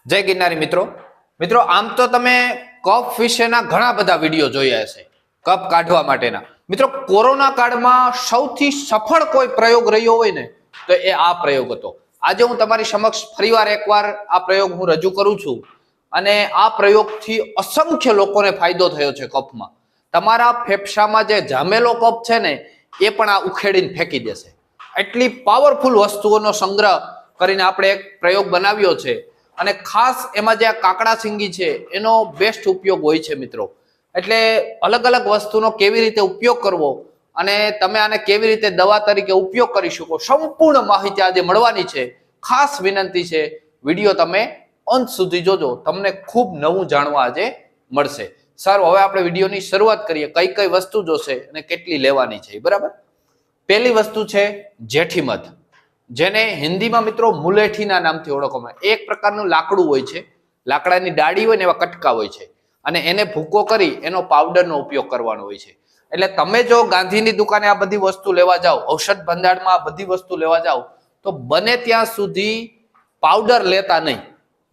જય ગિરનારી મિત્રો મિત્રો આમ તો તમે કફ વિશેના ઘણા બધા વિડીયો જોયા હશે કફ કાઢવા માટેના મિત્રો કોરોના કાળમાં સૌથી સફળ કોઈ પ્રયોગ રહ્યો હોય ને તો એ આ પ્રયોગ હતો। આજે હું તમારી સમક્ષ ફરીવાર એકવાર આ પ્રયોગ હું રજૂ કરું છું અને આ પ્રયોગથી અસંખ્ય લોકોને ફાયદો થયો છે। કફમાં તમારા ફેફસામાં જે જામેલો કફ છે ને એ પણ આ ઉખેડીને ફેંકી દેશે। એટલી પાવરફુલ વસ્તુઓનો સંગ્રહ કરીને આપણે એક પ્રયોગ બનાવ્યો છે અને ખાસ એમાં જે આ કાકડા સિંગી છે એનો બેસ્ટ ઉપયોગ હોય છે મિત્રો। એટલે અલગ અલગ વસ્તુનો કેવી રીતે ઉપયોગ કરવો અને તમે આને કેવી રીતે દવા તરીકે ઉપયોગ કરી શકો સંપૂર્ણ માહિતી આજે મળવાની છે। ખાસ વિનંતી છે વિડીયો તમે અંત સુધી જોજો, તમને ખૂબ નવું જાણવા આજે મળશે। સારું, હવે આપણે વિડીયોની શરૂઆત કરીએ। કઈ કઈ વસ્તુ જોશે અને કેટલી લેવાની છે બરાબર। પહેલી વસ્તુ છે જેઠીમધ, જેને હિન્દીમાં મિત્રો મુલેઠીના નામથી ઓળખવામાં આવે। એક પ્રકારનું લાકડું હોય છે, લાકડાની ડાળી હોય ને એવા કટકા હોય છે અને એને ભૂકો કરી એનો પાવડરનો ઉપયોગ કરવાનો હોય છે। એટલે તમે જો ગાંધીની દુકાને આ બધી વસ્તુ લેવા જાઓ, ઔષધ ભંડારમાં આ બધી વસ્તુ લેવા જાઓ તો બને ત્યાં સુધી પાવડર લેતા નહીં।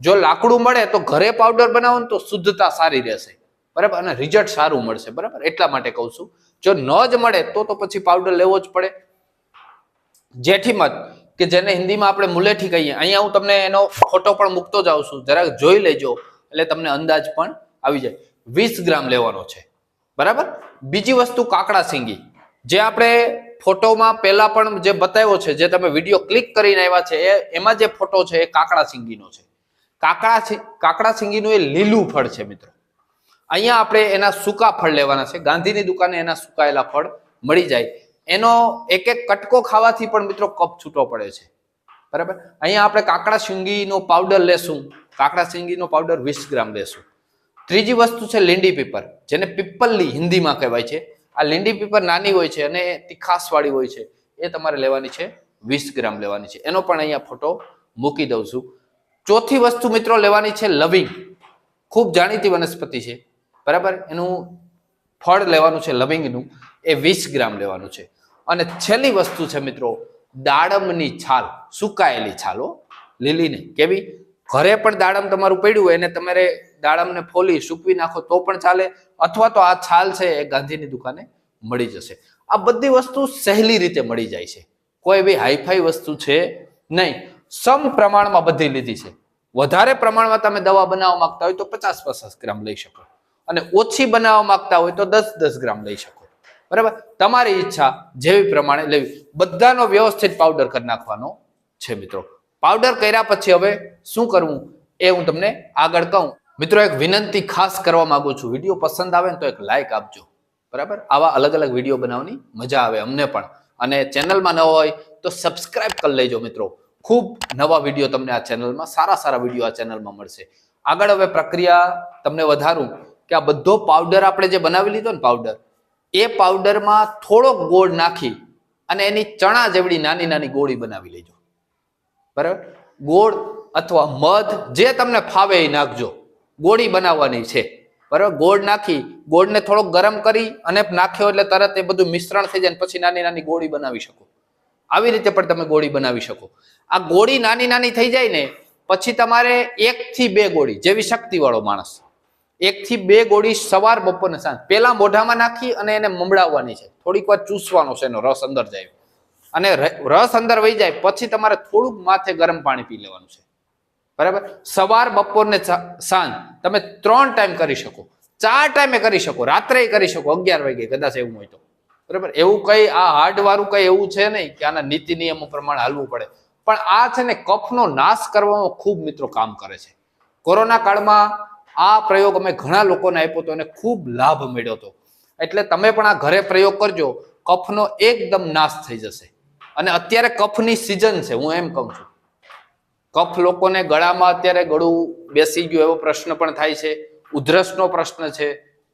જો લાકડું મળે તો ઘરે પાવડર બનાવો ને તો શુદ્ધતા સારી રહેશે બરાબર અને રિઝલ્ટ સારું મળશે બરાબર, એટલા માટે કહું છું। જો ન જ મળે તો પછી પાવડર લેવો જ પડે। જેઠીમધ કે જેને હિન્દીમાં આપણે મુલેઠી કહીએ, અહીંયા હું તમને એનો ફોટો પણ મૂકતો જાઉં છું, જરાક જોઈ લેજો એટલે તમને અંદાજ પણ આવી જાય। 20 ગ્રામ લેવાનો છે બરાબર। બીજી વસ્તુ કાકડા સિંગી, જે આપણે ફોટોમાં પહેલા પણ જે બતાવ્યો છે, જે તમે વિડીયો ક્લિક કરીને આવ્યા છે એમાં જે ફોટો છે એ કાકડા સિંગીનો છે। કાકડા સિંગીનું એ લીલું ફળ છે મિત્રો। અહીંયા આપણે એના સૂકા ફળ લેવાના છે, ગાંધીની દુકાને એના સુકાયેલા ફળ મળી જાય। એનો એક એક કટકો ખાવાથી પણ મિત્રો કફ છૂટો પડે છે બરાબર। અહીંયા આપણે કાકડા સિંગીનો પાવડર લેશું, કાકડા સિંગીનો પાવડર 20 ગ્રામ લેશું। ત્રીજી વસ્તુ છે લીંડી પીપર, જેને પીપલ્લી હિન્દીમાં કહેવાય છે। આ લીંડી પીપર નાની હોય છે અને તીખાસ વાળી હોય છે, એ તમારે લેવાની છે, 20 ગ્રામ લેવાની છે। એનો પણ અહીંયા ફોટો મૂકી દઉં છું। ચોથી વસ્તુ મિત્રો લેવાની છે લવિંગ, ખૂબ જાણીતી વનસ્પતિ છે બરાબર। એનું ફળ લેવાનું છે લવિંગનું, એ 20 ગ્રામ લેવાનું છે। અને છેલ્લી વસ્તુ છે મિત્રો દાડમની છાલ, સુકાયેલી છાલ, લીલી નહીં, કેવી? ઘરે પણ દાડમ તમારું પડ્યું હોય એને તમારે દાડમને ફોલી સૂકવી નાખો તો પણ ચાલે, અથવા તો આ છાલ છે એ ગાંધીની દુકાને મળી જશે। આ બધી વસ્તુ સહેલી રીતે મળી જાય છે, કોઈ બી હાઈફાઈ વસ્તુ છે નહીં, સમ પ્રમાણમાં બધી લીધી છે। વધારે પ્રમાણમાં તમે દવા બનાવવા માંગતા હોય તો 50-50 ગ્રામ લઈ શકો અને ઓછી બનાવવા માંગતા હોય તો 10-10 ગ્રામ લઈ શકો બરાબર। તમારી ઈચ્છા જેવી પ્રમાણે લેવી, બધાનો વ્યવસ્થિત પાવડર કરી નાખવાનો છે મિત્રો। પાવડર કર્યા પછી હવે શું કરવું એ હું તમને આગળ કહું। મિત્રો એક વિનંતી ખાસ કરવા માંગુ છું, વિડીયો પસંદ આવે ને તો એક લાઈક આપજો બરાબર। આવા અલગ અલગ વિડીયો બનાવવાની મજા આવે અમને પણ, અને ચેનલમાં ન હોય તો સબસ્ક્રાઇબ કરી લેજો મિત્રો। ખૂબ નવા વિડીયો તમને આ ચેનલમાં, સારા વિડીયો આ ચેનલમાં મળશે। આગળ હવે પ્રક્રિયા તમને વધારું કે આ બધો પાવડર આપણે જે બનાવી લીધો ને પાવડર, એ પાવડરમાં થોડોક ગોળ નાખી અને એની ચણા જેવડી નાની નાની ગોળી બનાવી લેજો બરાબર। ગોળ અથવા મધ જે તમને ફાવે એ નાખજો, ગોળી બનાવવાની છે બરાબર। ગોળ નાખી, ગોળને થોડોક ગરમ કરી અને નાખ્યો એટલે તરત એ બધું મિશ્રણ થઈ જાય, પછી નાની નાની ગોળી બનાવી શકો। આવી રીતે પણ તમે ગોળી બનાવી શકો। આ ગોળી નાની નાની થઈ જાય ને પછી તમારે 1 થી 2 ગોળી, જેવી શક્તિ વાળો માણસ, 1 થી 2 ગોળી સવાર બપોર ને સાંજ પેલા મોઢામાં નાખી અને એને મમડાવવાની છે, થોડીક વાર ચૂસવાનો છે, એનો રસ અંદર જાય અને રસ અંદર વહી જાય પછી તમારે થોડુંક માથે ગરમ પાણી પી લેવાનું છે બરાબર। સવાર બપોર ને સાંજ તમે 3 ટાઈમ કરી શકો, 4 ટાઈમે કરી શકો, રાત્રે કરી શકો 11 વાગે કદાચ એવું હોય તો બરાબર। એવું કઈ આ હાર્ડ વાળું કઈ એવું છે નહીં કે આના નીતિ નિયમો પ્રમાણે હાલવું પડે, પણ આ છે ને કફનો નાશ કરવામાં ખૂબ મિત્રો કામ કરે છે। કોરોના કાળમાં આ પ્રયોગ અમે ઘણા લોકોને આપ્યો હતો અને ખૂબ લાભ મળ્યો હતો, એટલે તમે પણ આ ઘરે પ્રયોગ કરજો, કફનો એકદમ નાશ થઈ જશે। અને અત્યારે કફની સિઝન છે, હું એમ કહું છું। કફ લોકોને ગળામાં અત્યારે ગળું બેસી ગયું એવો પ્રશ્ન પણ થાય છે, ઉધરસનો પ્રશ્ન છે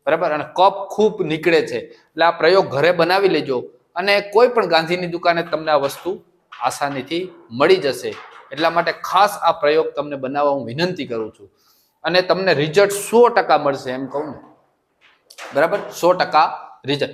બરાબર, અને કફ ખૂબ નીકળે છે, એટલે આ પ્રયોગ ઘરે બનાવી લેજો અને કોઈ પણ ગાંધીની દુકાને તમને આ વસ્તુ આસાનીથી મળી જશે। એટલા માટે ખાસ આ પ્રયોગ તમને બનાવવા હું વિનંતી કરું છું અને તમને રિઝલ્ટ 100% મળશે એમ કહું ને બરાબર, 100% રિઝલ્ટ।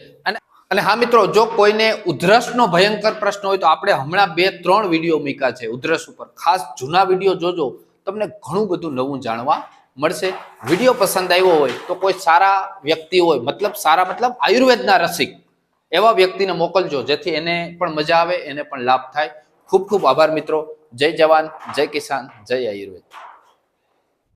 અને હા મિત્રો, જો કોઈને ઉધરસનો ભયંકર પ્રશ્ન હોય તો આપણે હમણાં 2-3 વિડીયો મૂક્યા છે ઉધરસ ઉપર, ખાસ જૂના વિડીયો જોજો, તમને ઘણું બધું નવું જાણવા મળશે. વિડીયો પસંદ આવ્યો હોય તો કોઈ સારા વ્યક્તિ હોય, મતલબ સારા મતલબ આયુર્વેદના રસિક એવા વ્યક્તિને મોકલજો, જેથી એને પણ મજા આવે, એને પણ લાભ થાય. ખૂબ ખૂબ આભાર મિત્રો. જય જવાન, જય કિસાન, જય આયુર્વેદ.